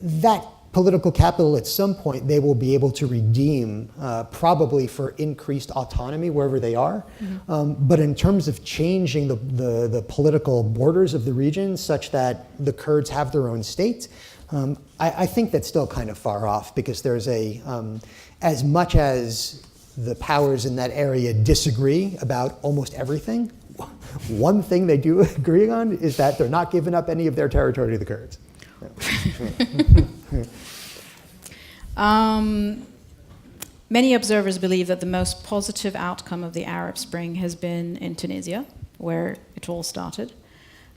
That political capital, at some point, they will be able to redeem, probably for increased autonomy wherever they are. But in terms of changing the political borders of the region such that the Kurds have their own state, I think that's still kind of far off, because there's as much as the powers in that area disagree about almost everything, one thing they do agree on is that they're not giving up any of their territory to the Kurds. Many observers believe that the most positive outcome of the Arab Spring has been in Tunisia, where it all started.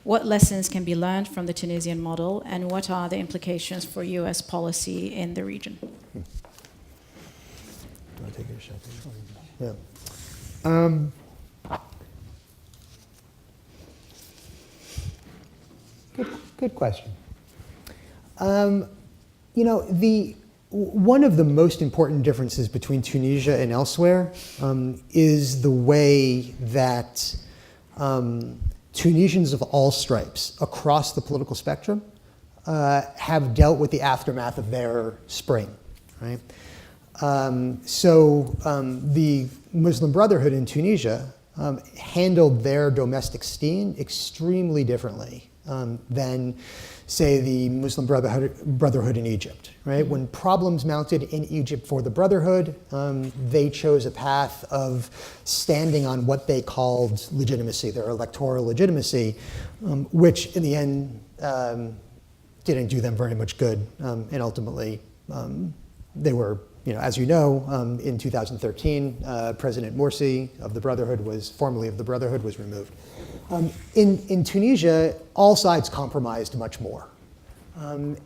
What lessons can be learned from the Tunisian model, and what are the implications for U.S. policy in the region? I'll take a shot. Yeah. Good question. One of the most important differences between Tunisia and elsewhere is the way that Tunisians of all stripes across the political spectrum have dealt with the aftermath of their spring, right? The Muslim Brotherhood in Tunisia handled their domestic scene extremely differently than, say, the Muslim Brotherhood in Egypt, right? When problems mounted in Egypt for the Brotherhood, they chose a path of standing on what they called legitimacy, their electoral legitimacy, which in the end didn't do them very much good. And ultimately, they were, as you know, in 2013, President Morsi of the Brotherhood formerly of the Brotherhood, was removed. In Tunisia, all sides compromised much more.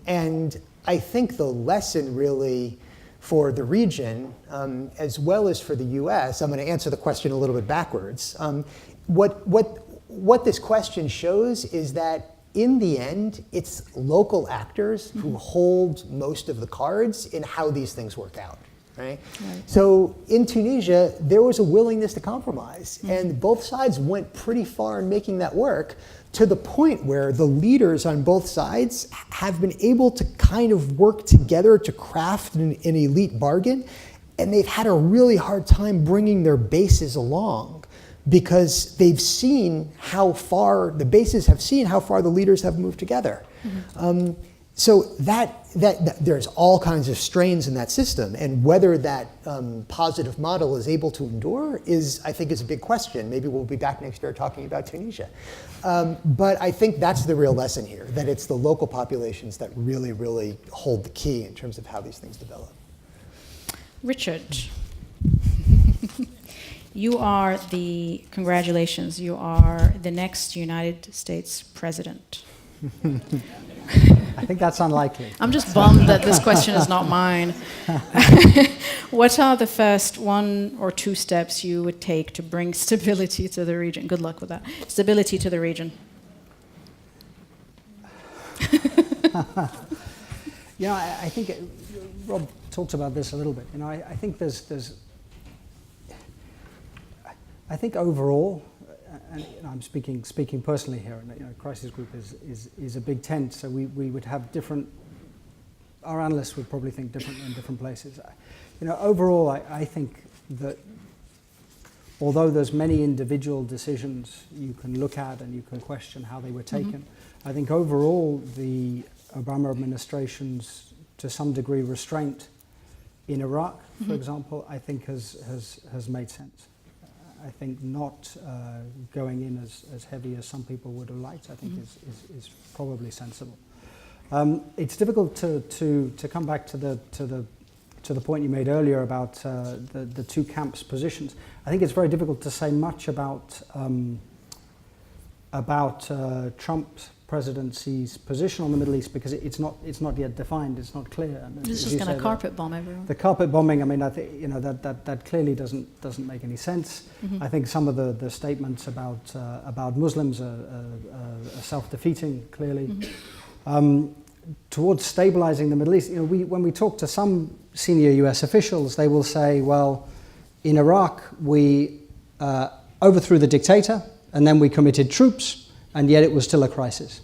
And I think the lesson really for the region, as well as for the US, I'm going to answer the question a little bit backwards. What this question shows is that in the end, it's local actors who hold most of the cards in how these things work out. Right? So in Tunisia, there was a willingness to compromise, and both sides went pretty far in making that work, to the point where the leaders on both sides have been able to kind of work together to craft an elite bargain, and they've had a really hard time bringing their bases along, because they've seen how far, the bases have seen how far the leaders have moved together. So that there's all kinds of strains in that system, and whether that positive model is able to endure I think is a big question. Maybe we'll be back next year talking about Tunisia. But I think that's the real lesson here, that it's the local populations that really, really hold the key in terms of how these things develop. Richard, congratulations, you are the next United States president. I think that's unlikely. I'm just bummed that this question is not mine. What are the first 1 or 2 steps you would take to bring stability to the region? Good luck with that. Stability to the region. I think Rob talked about this a little bit. I think I think overall, and I'm speaking personally here, and Crisis Group is a big tent, so we would have different. Our analysts would probably think differently in different places. Overall, I think that although there's many individual decisions you can look at and you can question how they were taken, I think overall the Obama administration's, to some degree, restraint in Iraq, for example, I think has made sense. I think not going in as heavy as some people would have liked, I think is probably sensible. It's difficult to come back to the point you made earlier about the two camps' positions. I think it's very difficult to say much about Trump's presidency's position on the Middle East because it's not yet defined. It's not clear. It's just going to carpet bomb everyone. The carpet bombing. I mean, I think that clearly doesn't make any sense. I think some of the statements about Muslims are self-defeating. Clearly. Towards stabilizing the Middle East, when we talk to some senior U.S. officials, they will say, well, in Iraq, we overthrew the dictator, and then we committed troops, and yet it was still a crisis.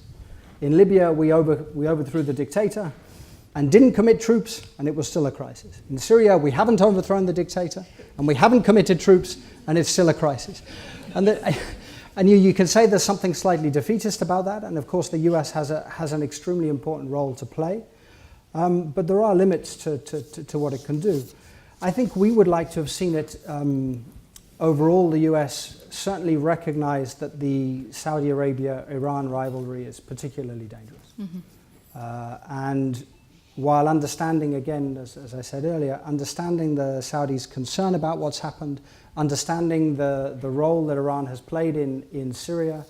In Libya, we overthrew the dictator and didn't commit troops, and it was still a crisis. In Syria, we haven't overthrown the dictator, and we haven't committed troops, and it's still a crisis. And you can say there's something slightly defeatist about that, and of course the US has an extremely important role to play, but there are limits to what it can do. I think we would like to have seen it, overall the US certainly recognized that the Saudi Arabia-Iran rivalry is particularly dangerous. And while understanding, again, as I said earlier, understanding the Saudis' concern about what's happened, understanding the role that Iran has played in Syria,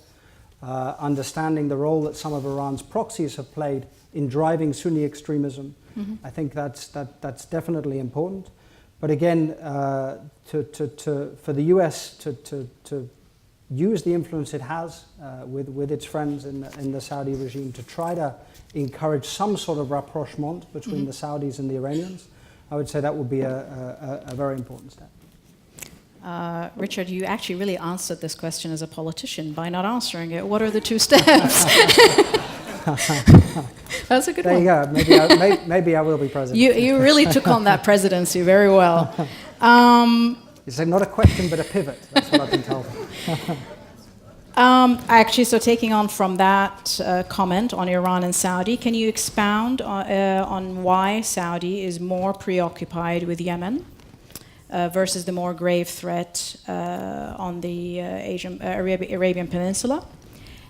understanding the role that some of Iran's proxies have played in driving Sunni extremism, I think that's definitely important. But again, for the US to use the influence it has with its friends in the Saudi regime to try to encourage some sort of rapprochement between the Saudis and the Iranians, I would say that would be a very important step. Richard, you actually really answered this question as a politician by not answering it. What are the two steps? That's a good one. There you go. Maybe I will be president. You really took on that presidency very well. It's not a question, but a pivot. That's what I've been told. Actually, so taking on from that comment on Iran and Saudi, can you expound on why Saudi is more preoccupied with Yemen versus the more grave threat on the Arabian Peninsula?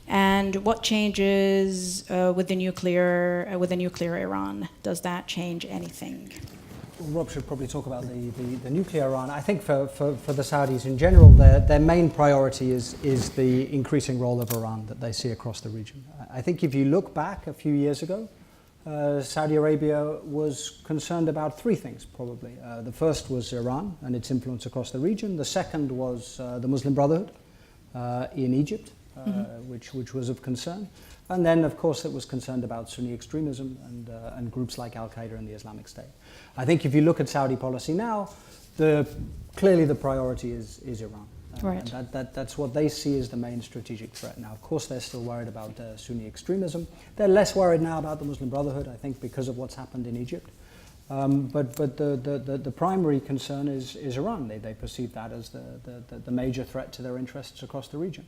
And what changes with the nuclear Iran? Does that change anything? Rob should probably talk about the nuclear Iran. I think for the Saudis in general, their main priority is the increasing role of Iran that they see across the region. I think if you look back a few years ago, Saudi Arabia was concerned about three things, probably. The first was Iran and its influence across the region. The second was the Muslim Brotherhood in Egypt, which was of concern. And then, of course, it was concerned about Sunni extremism and groups like al-Qaeda and the Islamic State. I think if you look at Saudi policy now, clearly the priority is Iran. Right. And that's what they see as the main strategic threat. Now, of course, they're still worried about Sunni extremism. They're less worried now about the Muslim Brotherhood, I think, because of what's happened in Egypt. But the primary concern is Iran. They perceive that as the major threat to their interests across the region.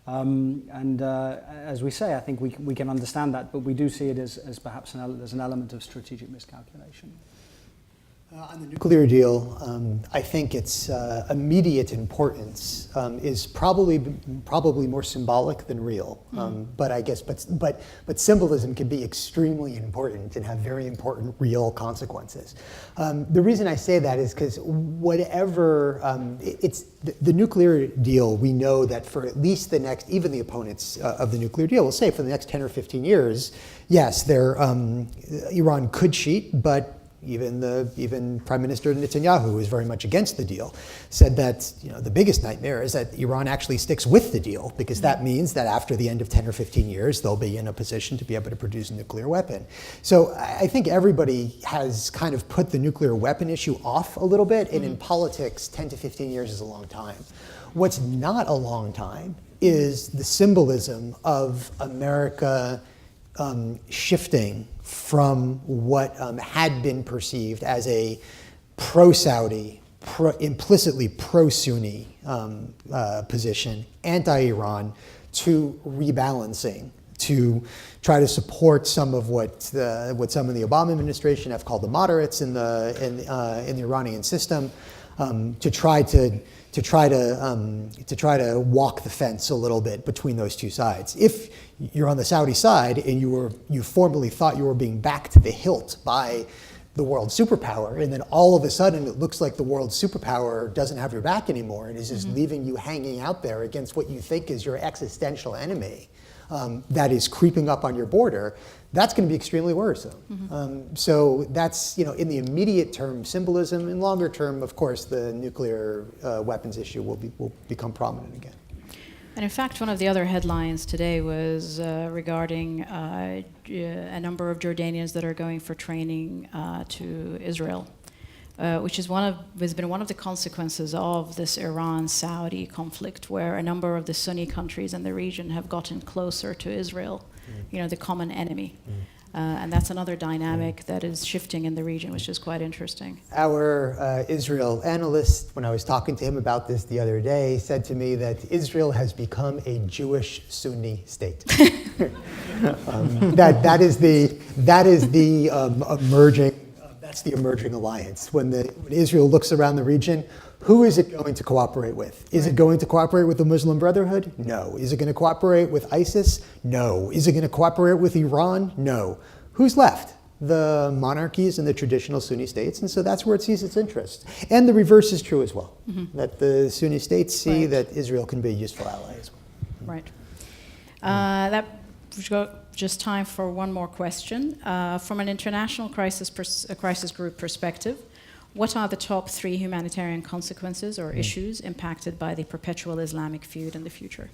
As we say, I think we can understand that, but we do see it as perhaps there's an element of strategic miscalculation. On the nuclear deal, I think its immediate importance is probably more symbolic than real. But symbolism can be extremely important and have very important real consequences. The reason I say that is because whatever the nuclear deal, we know that for at least the next, even the opponents of the nuclear deal will say for the next 10 or 15 years, yes, Iran could cheat, but even Prime Minister Netanyahu, who is very much against the deal, said that the biggest nightmare is that Iran actually sticks with the deal, because that means that after the end of 10 or 15 years, they'll be in a position to be able to produce a nuclear weapon. So I think everybody has kind of put the nuclear weapon issue off a little bit, and in politics, 10 to 15 years is a long time. What's not a long time is the symbolism of America shifting from what had been perceived as a pro-Saudi, implicitly pro-Sunni position, anti-Iran, to rebalancing, to try to support some of what some in the Obama administration have called the moderates in the Iranian system, to try to walk the fence a little bit between those two sides. If you're on the Saudi side and you formerly thought you were being backed to the hilt by the world superpower, and then all of a sudden it looks like the world superpower doesn't have your back anymore and is just leaving you hanging out there against what you think is your existential enemy, that is creeping up on your border, that's going to be extremely worrisome. So that's, in the immediate term, symbolism. In longer term, of course, the nuclear weapons issue will become prominent again. And in fact, one of the other headlines today was regarding a number of Jordanians that are going for training to Israel, which has been one of the consequences of this Iran-Saudi conflict, where a number of the Sunni countries in the region have gotten closer to Israel, the common enemy. And that's another dynamic that is shifting in the region, which is quite interesting. Our Israel analyst, when I was talking to him about this the other day, said to me that Israel has become a Jewish Sunni state. That is the emerging alliance. When Israel looks around the region, who is it going to cooperate with? Is it going to cooperate with the Muslim Brotherhood? No. Is it going to cooperate with ISIS? No. Is it going to cooperate with Iran? No. Who's left? The monarchies and the traditional Sunni states, and so that's where it sees its interest. And the reverse is true as well, that the Sunni states see that Israel can be a useful ally as well. Right. That we've got just time for one more question. From an international crisis group perspective, what are the top 3 humanitarian consequences or issues impacted by the perpetual Islamic feud in the future?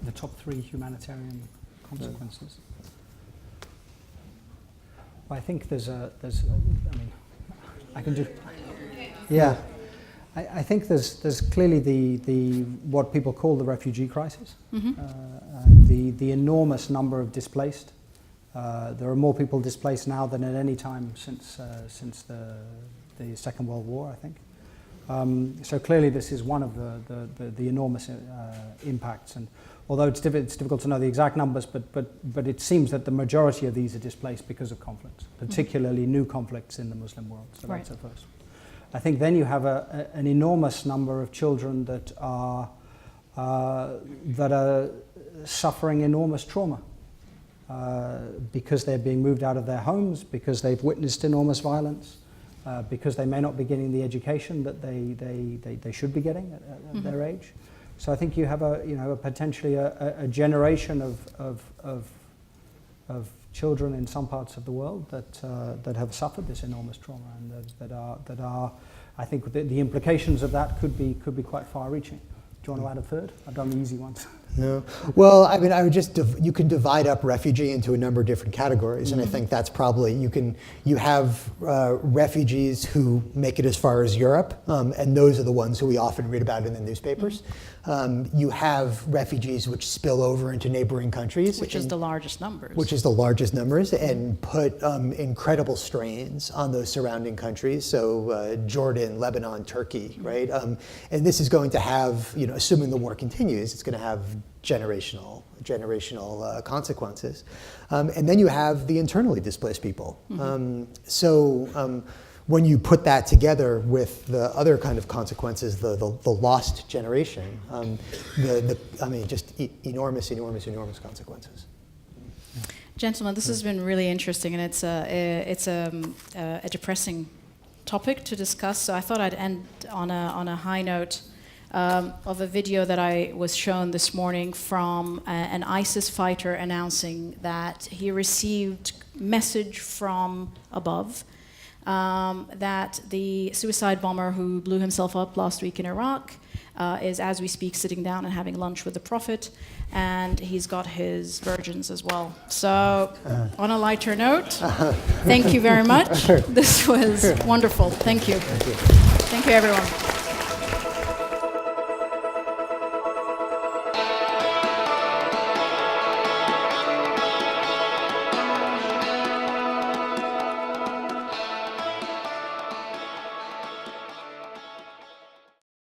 The top 3 humanitarian consequences. Well, I think I think there's clearly the what people call the refugee crisis, the enormous number of displaced. There are more people displaced now than at any time since the Second World War, I think. So clearly this is one of the enormous impacts. And although it's difficult to know the exact numbers, but it seems that the majority of these are displaced because of conflicts, particularly new conflicts in the Muslim world. So that's the first. I think then you have an enormous number of children that are suffering enormous trauma. Because they're being moved out of their homes, because they've witnessed enormous violence, because they may not be getting the education that they should be getting at their age. So I think you have potentially a generation of children in some parts of the world that have suffered this enormous trauma, and that are I think the implications of that could be quite far-reaching. Do you want to add a third? I've done the easy ones. No. Well, I mean, I would you can divide up refugee into a number of different categories, and I think that's probably, you have refugees who make it as far as Europe, and those are the ones who we often read about in the newspapers. You have refugees which spill over into neighboring countries. Which is the largest numbers. Which is the largest numbers, and put incredible strains on those surrounding countries. So Jordan, Lebanon, Turkey, right? And this is going to have, assuming the war continues, it's going to have generational consequences. And then you have the internally displaced people. When you put that together with the other kind of consequences, the lost generation, just enormous consequences. Gentlemen, this has been really interesting, and it's a depressing topic to discuss. So I thought I'd end on a high note of a video that I was shown this morning from an ISIS fighter announcing that he received message from above that the suicide bomber who blew himself up last week in Iraq is, as we speak, sitting down and having lunch with the Prophet, and he's got his virgins as well. So, on a lighter note, thank you very much. This was wonderful. Thank you. Thank you, everyone.